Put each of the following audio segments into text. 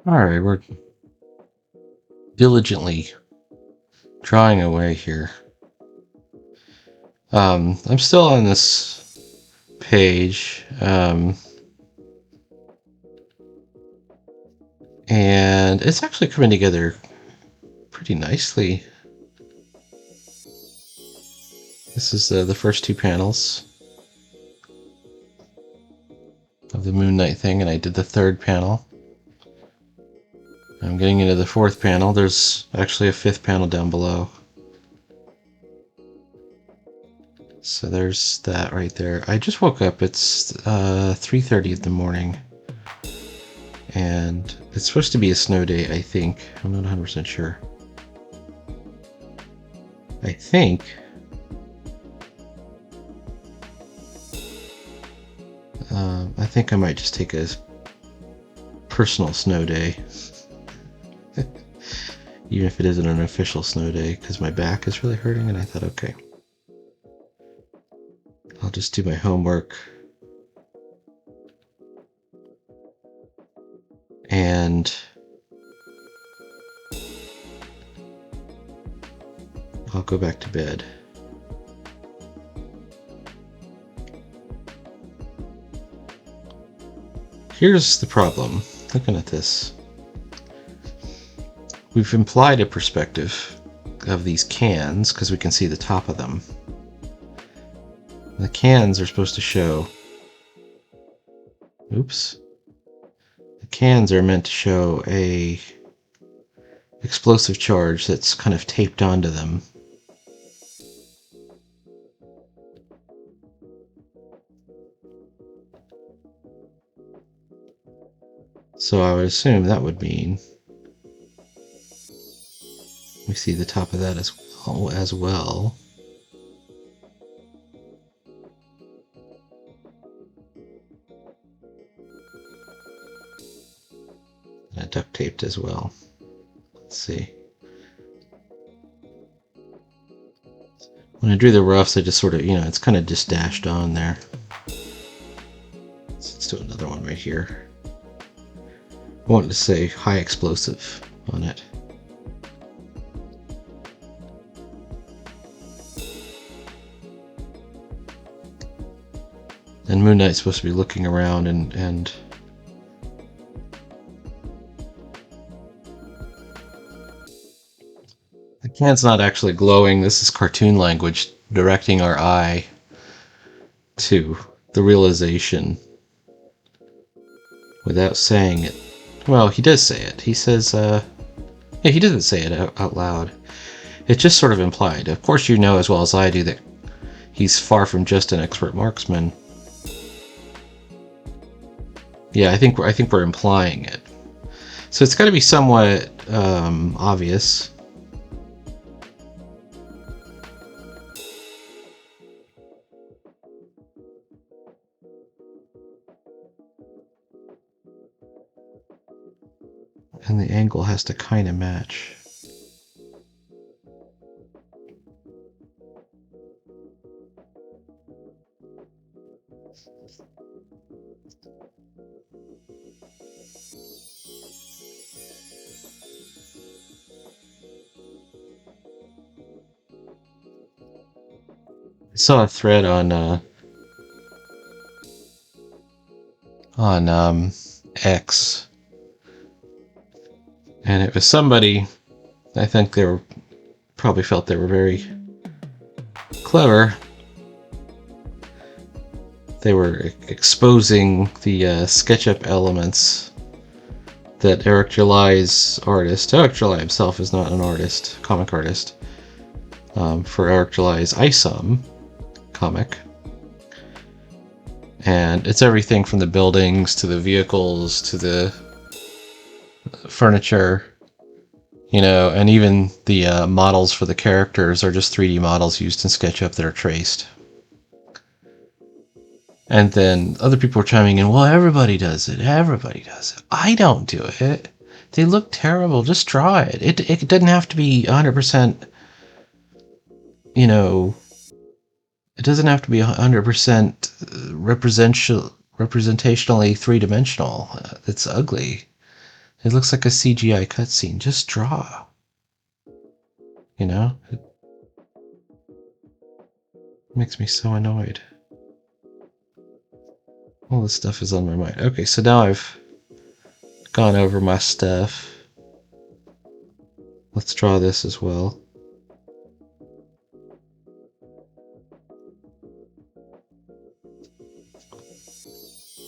Alright, we're diligently drawing away here. I'm still on this page, and it's actually coming together pretty nicely. This is the first two panels of the Moon Knight thing, and I did the third panel. I'm getting into the fourth panel. There's actually a fifth panel down below. So there's that right there. I just woke up. It's 3:30 in the morning. And it's supposed to be a snow day, I think. I'm not 100% sure. I think I might just take a personal snow day. Even if it isn't an official snow day, because my back is really hurting, and I thought, okay, I'll just do my homework. And I'll go back to bed. Here's the problem, looking at this. We've implied a perspective of these cans because we can see the top of them. The cans are supposed to show... Oops. The cans are meant to show a explosive charge that's kind of taped onto them. So I would assume that would mean we see the top of that as well. And duct taped as well. Let's see. When I drew the roughs, I just sort of, it's kind of just dashed on there. Let's do another one right here. I wanted to say high explosive on it. And Moon Knight's supposed to be looking around and the can's not actually glowing. This is cartoon language directing our eye to the realization without saying it. Well, he does say it. He says, yeah, he doesn't say it out loud. It's just sort of implied. Of course, you know as well as I do that he's far from just an expert marksman. Yeah, I think we're implying it. So it's got to be somewhat obvious. And the angle has to kind of match. I saw a thread on X, and it was somebody. I think they probably felt they were very clever. They were exposing the SketchUp elements that Eric July's artist. Eric July himself is not an artist, comic artist. For Eric July's ISOM comic. And it's everything from the buildings to the vehicles to the furniture, and even the models for the characters are just 3D models used in SketchUp that are traced. And then other people are chiming in, well, everybody does it. Everybody does it. I don't do it. They look terrible. Just draw it. It doesn't have to be 100%, it doesn't have to be 100% representationally three-dimensional. It's ugly. It looks like a CGI cutscene. Just draw. You know? It makes me so annoyed. All this stuff is on my mind. Okay, so now I've gone over my stuff. Let's draw this as well.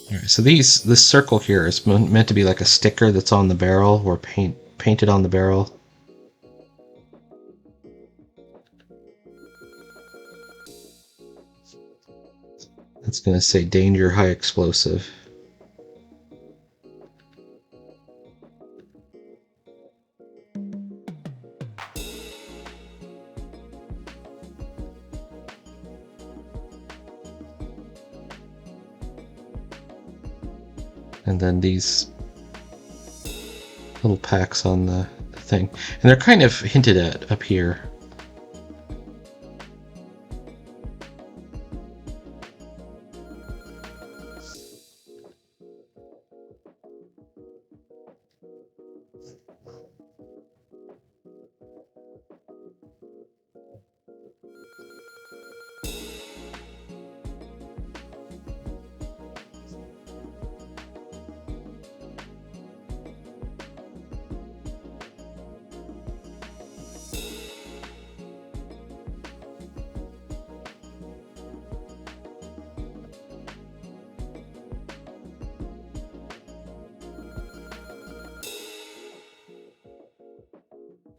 Alright, so this circle here is meant to be like a sticker that's on the barrel, or painted on the barrel. It's going to say danger, high explosive. And then these little packs on the thing. And they're kind of hinted at up here.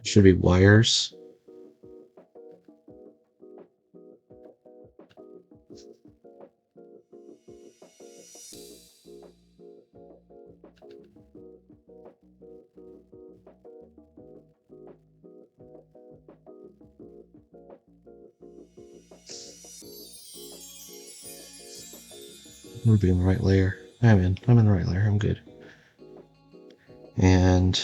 Should be wires. We're being the right layer. I'm in the right layer. I'm good. And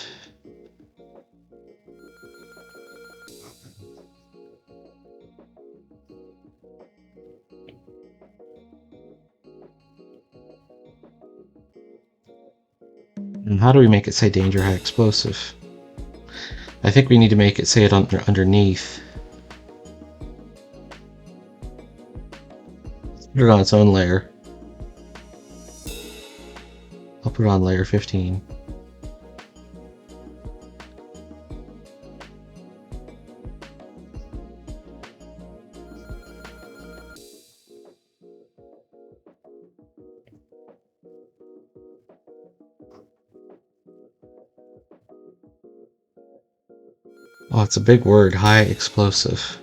how do we make it say danger, high explosive? I think we need to make it say it underneath. Put it on its own layer. I'll put it on layer 15. Oh, it's a big word, high explosive.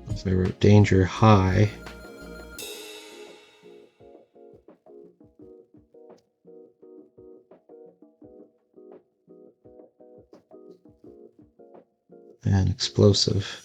If I wrote danger high, and explosive.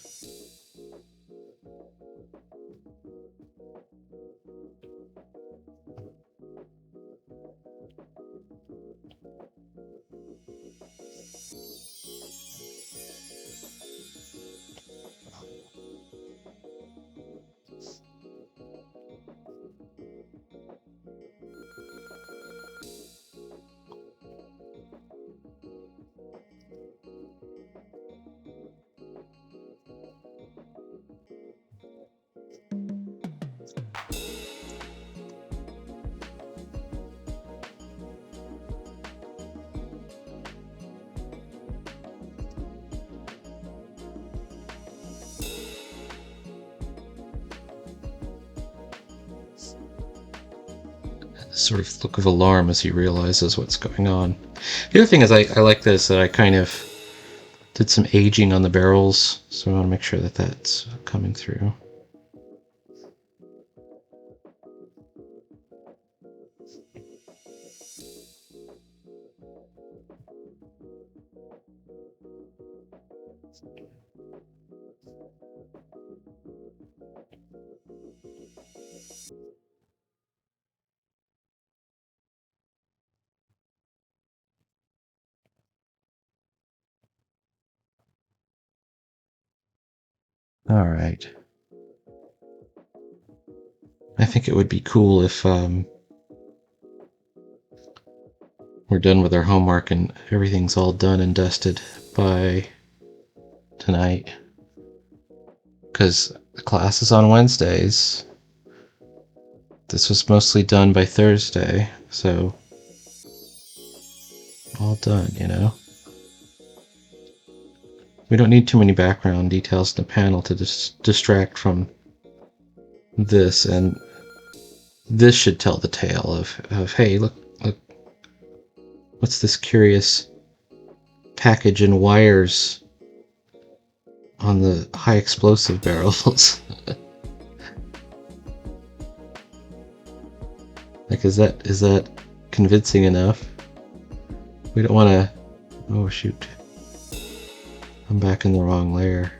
Sort of look of alarm as he realizes what's going on. The other thing is I like this, that I kind of did some aging on the barrels, so I want to make sure that that's coming through. All right. I think it would be cool if we're done with our homework and everything's all done and dusted by tonight. Because the class is on Wednesdays. This was mostly done by Thursday, so all done, you know? We don't need too many background details in the panel to distract from this, and this should tell the tale of hey, look, what's this curious package and wires on the high explosive barrels? Like, is that convincing enough? We don't want to... Oh, shoot. I'm back in the wrong layer.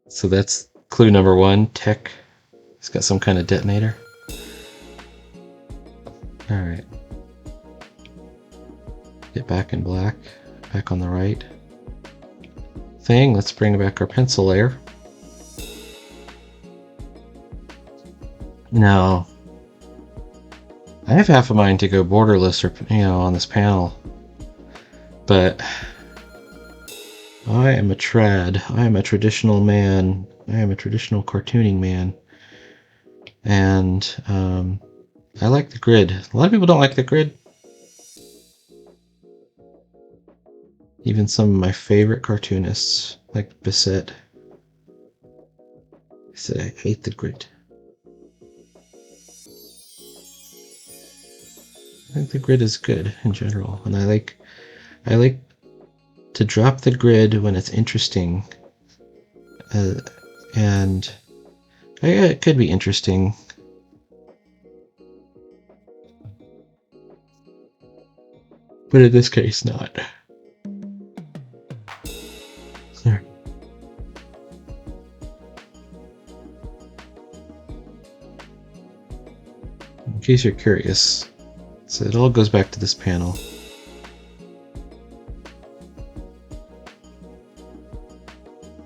So that's clue number one. Tech. It's got some kind of detonator. Alright. Get back in black. Back on the right thing. Let's bring back our pencil layer. Now, I have half a mind to go borderless or, on this panel. But I am a trad. I am a traditional man. I am a traditional cartooning man. And I like the grid. A lot of people don't like the grid. Even some of my favorite cartoonists, like Bissett, say I hate the grid. I think the grid is good in general, and I like to drop the grid when it's interesting, and it could be interesting. But in this case, not. There. In case you're curious, so it all goes back to this panel.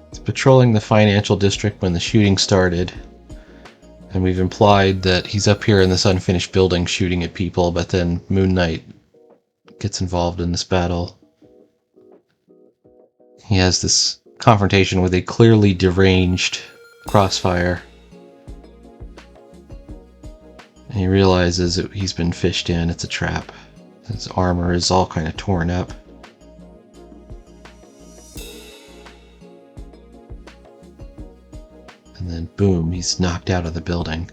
It's patrolling the financial district when the shooting started. And we've implied that he's up here in this unfinished building shooting at people, but then Moon Knight gets involved in this battle. He has this confrontation with a clearly deranged Crossfire. And he realizes that he's been fished in, it's a trap. His armor is all kind of torn up. And then boom, he's knocked out of the building.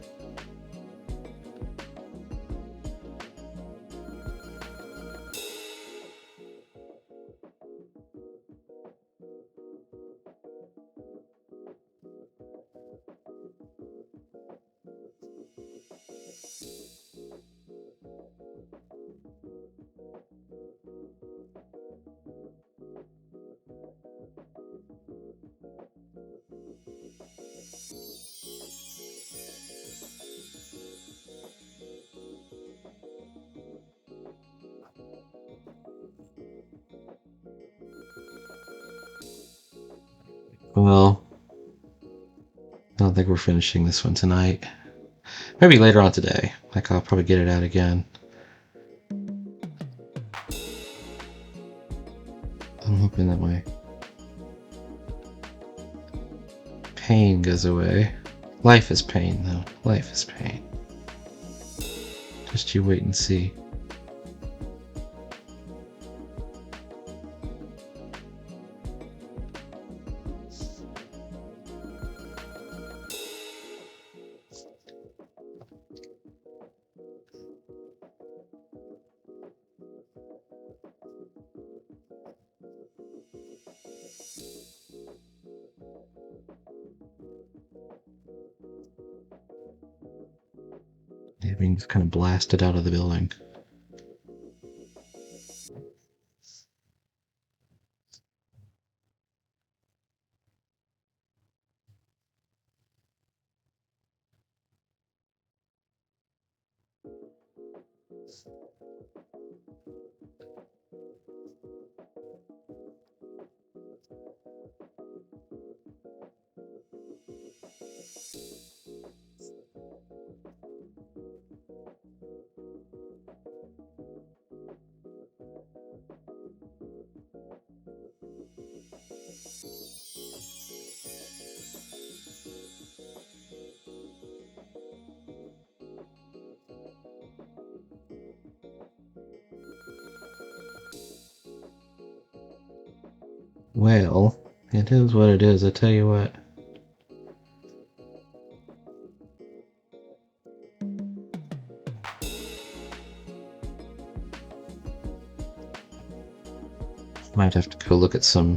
Well, I don't think we're finishing this one tonight. Maybe later on today. Like, I'll probably get it out again. I'm hoping that my pain goes away. Life is pain, though. Life is pain. Just you wait and see. Being just kind of blasted out of the building. Well, it is what it is, I tell you what. Might have to go look at some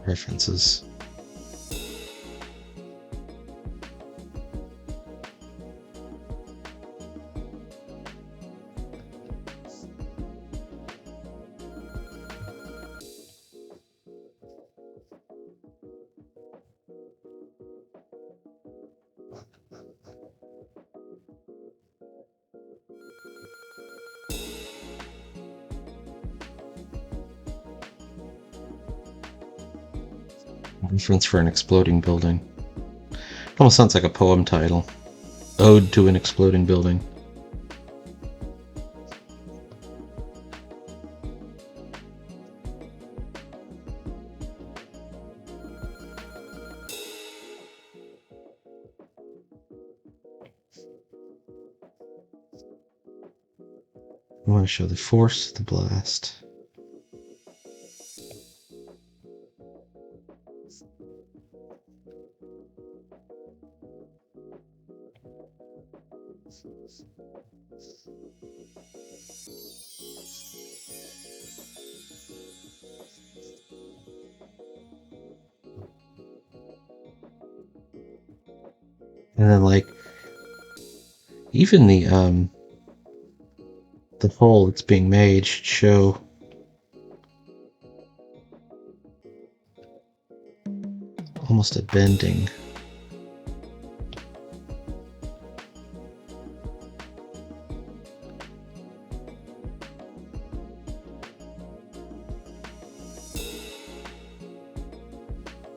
references. Reference for an exploding building. It almost sounds like a poem title. Ode to an exploding building. I want to show the force of the blast. And then, like, even the hole that's being made should show almost a bending.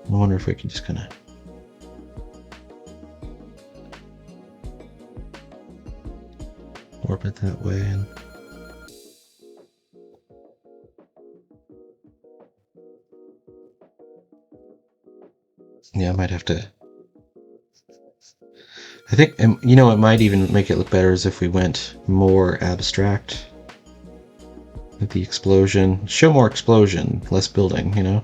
I wonder if we can just kind of warp it that way. And yeah, I might have to. I think, you know, it might even make it look better as if we went more abstract with the explosion. Show more explosion, less building, you know?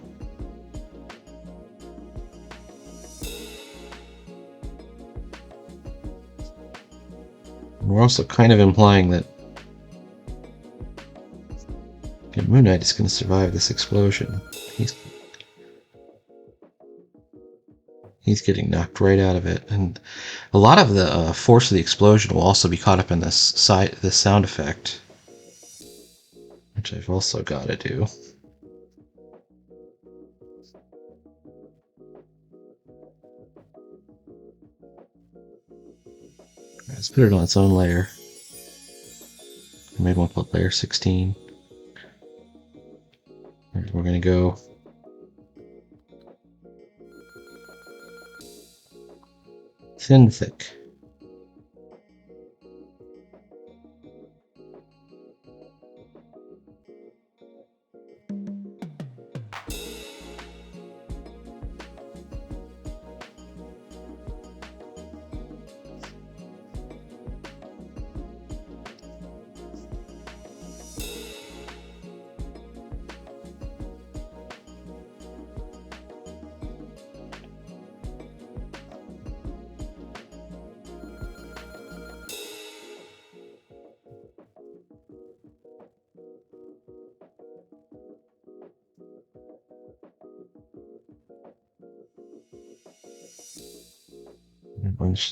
We're also kind of implying that Moon Knight is going to survive this explosion. He's getting knocked right out of it, and a lot of the force of the explosion will also be caught up in this sound effect, which I've also got to do. Let's put it on its own layer. Maybe we'll put layer 16. We're going to go thin thick.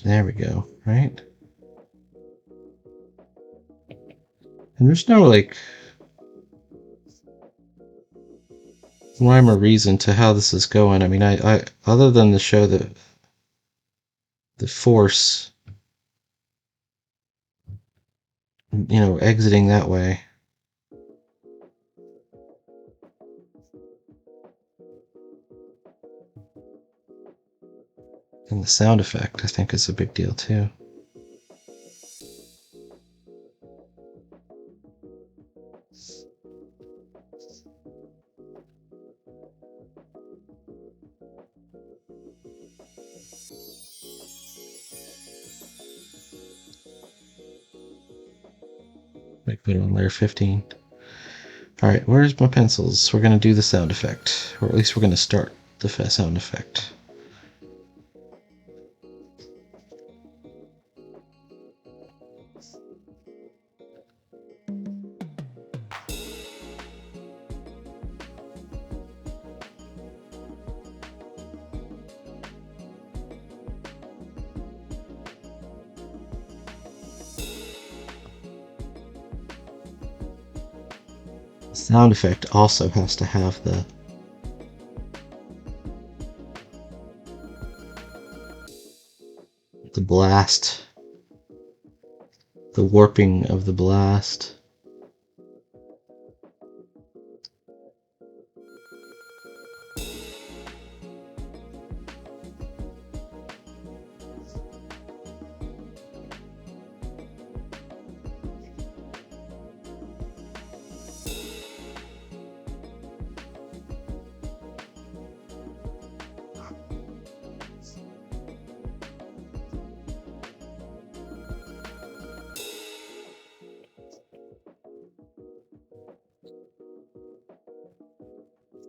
There we go, right? And there's no, like, rhyme or reason to how this is going. I mean, I other than to show the force exiting that way. And the sound effect, I think, is a big deal too. Like put it on layer 15. Alright, where's my pencils? We're going to do the sound effect. Or at least we're going to start the sound effect. The sound effect also has to have the blast, the warping of the blast.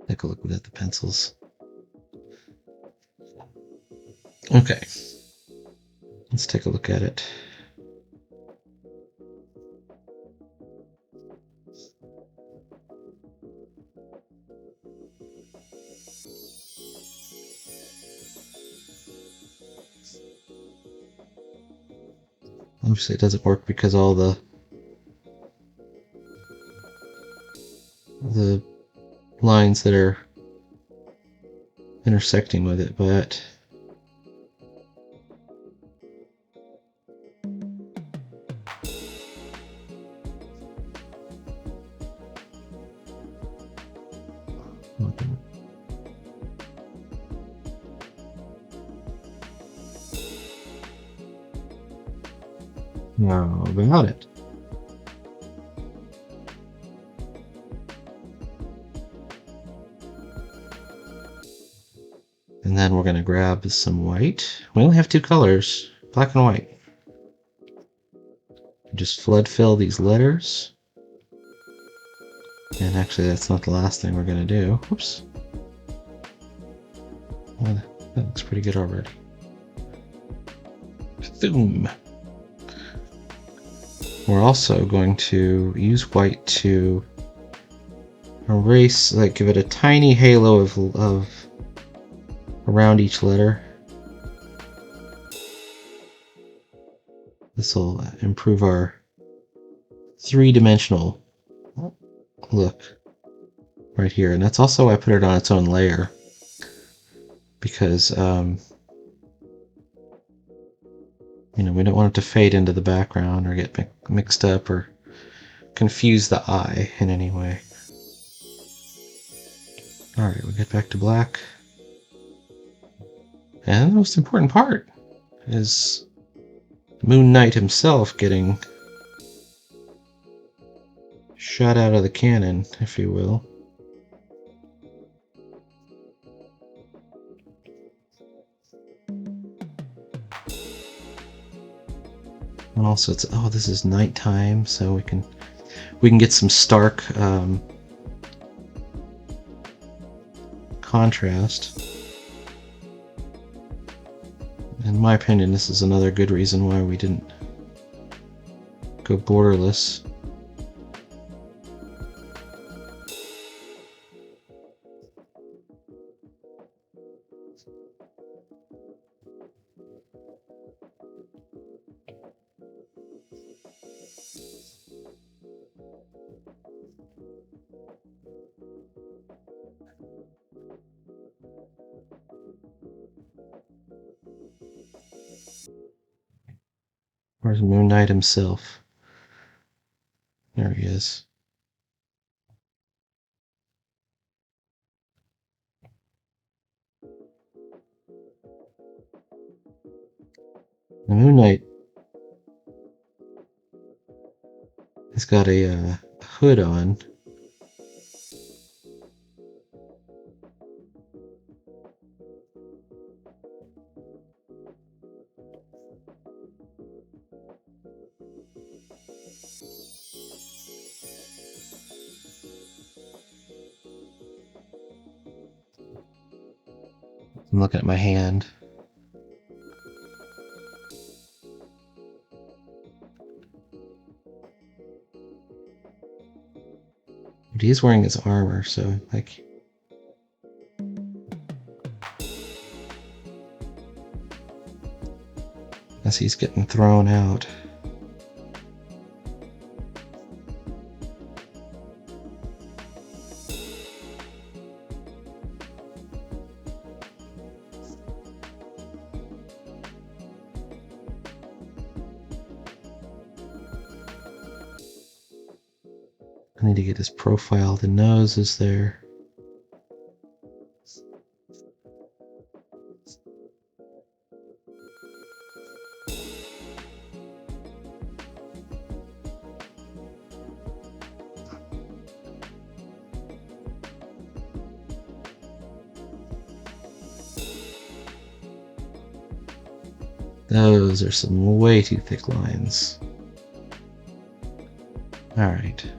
Take a look at the pencils. Okay, let's take a look at it. Obviously it doesn't work because all the lines that are intersecting with it, but how about it? And then we're going to grab some white. We only have two colors, black and white. Just flood fill these letters. And actually, that's not the last thing we're going to do. Whoops. Well, that looks pretty good already. Boom. We're also going to use white to erase, like give it a tiny halo of around each letter. This will improve our three-dimensional look right here, and that's also why I put it on its own layer, because we don't want it to fade into the background or get mixed up or confuse the eye in any way. Alright, we get back to black. And the most important part is Moon Knight himself getting shot out of the cannon, if you will. And also, this is nighttime, so we can get some stark contrast. In my opinion, this is another good reason why we didn't go borderless. Where's Moon Knight himself? There he is. The Moon Knight has got a hood on. I'm looking at my hand. But he's wearing his armor, so like. As he's getting thrown out. I need to get his profile. The nose is there. Those are some way too thick lines. Alright.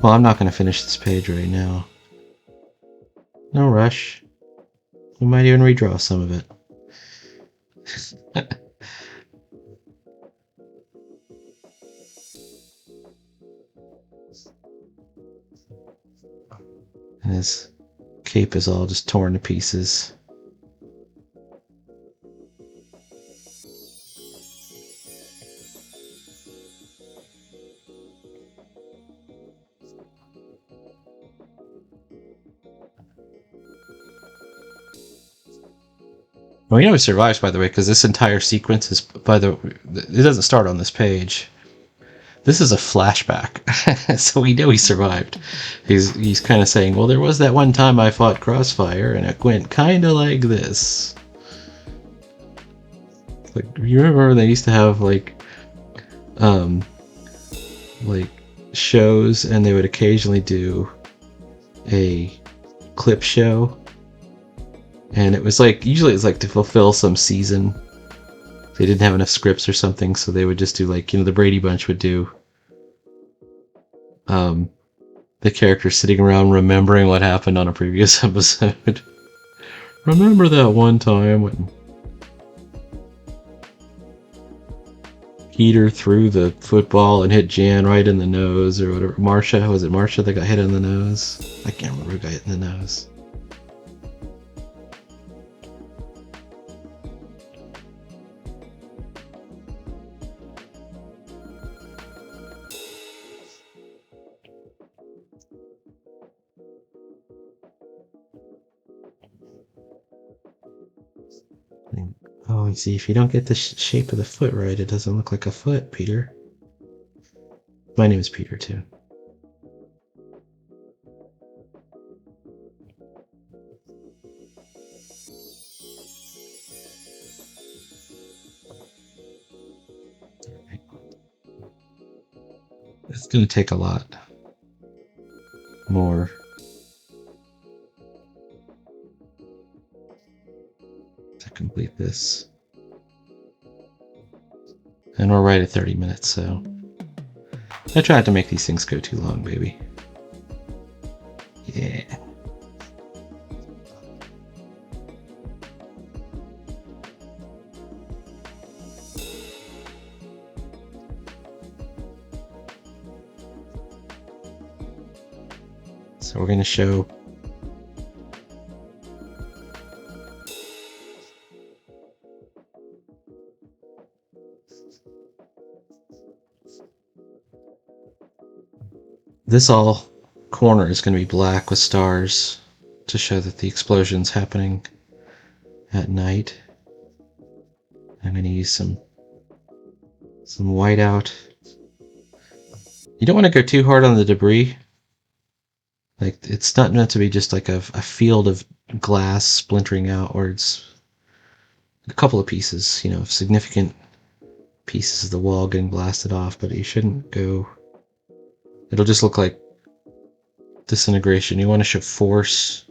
Well, I'm not going to finish this page right now. No rush. We might even redraw some of it. And his cape is all just torn to pieces. Well, he survives, by the way, because this entire sequence is, it doesn't start on this page. This is a flashback, so we know he survived. He's kind of saying, well, there was that one time I fought Crossfire, and it went kind of like this. Like, you remember they used to have like shows, and they would occasionally do a clip show. And it was like, usually it's like to fulfill some season. They didn't have enough scripts or something, so they would just do like, the Brady Bunch would do the characters sitting around remembering what happened on a previous episode. Remember that one time when Peter threw the football and hit Jan right in the nose, or whatever. Marsha, was it Marsha that got hit in the nose? I can't remember who got hit in the nose. Oh, you see, if you don't get the shape of the foot right, it doesn't look like a foot, Peter. My name is Peter, too. It's going to take a lot more. To complete this. And we're right at 30 minutes, so I tried to make these things go too long, baby. Yeah. So we're going to show this all corner is going to be black with stars to show that the explosion's happening at night. I'm going to use some whiteout You don't want to go too hard on the debris. Like, it's not meant to be just like a field of glass splintering outwards. A couple of pieces, you know, significant pieces of the wall getting blasted off, but you shouldn't go... It'll just look like disintegration. You want to show force.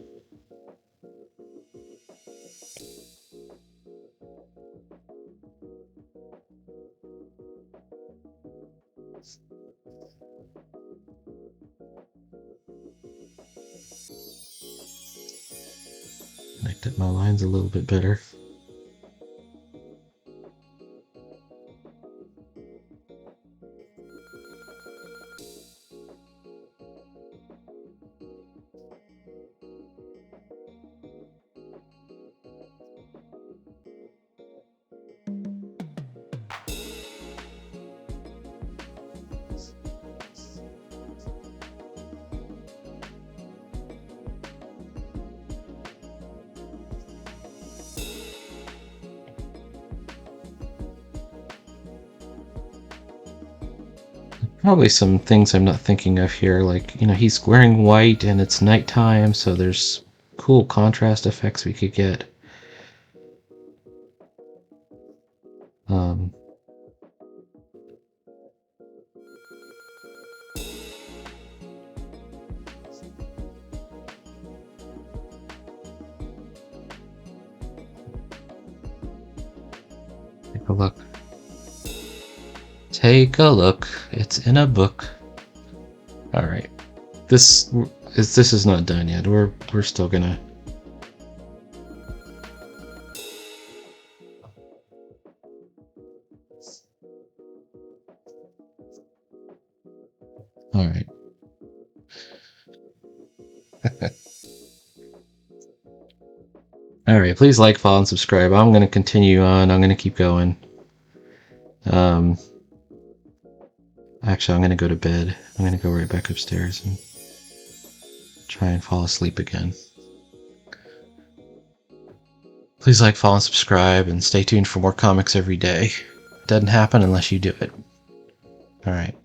Connect up my lines a little bit better. Probably some things I'm not thinking of here, like, you know, he's wearing white and it's nighttime, so there's cool contrast effects we could get. Um, take a look. Take a look. It's in a book. All right. This is not done yet. We're still gonna... All right. All right. Please like, follow, and subscribe. I'm gonna continue on. I'm gonna keep going. Actually, I'm gonna go to bed. I'm gonna go right back upstairs and try and fall asleep again. Please like, follow, and subscribe, and stay tuned for more comics every day. It doesn't happen unless you do it. Alright.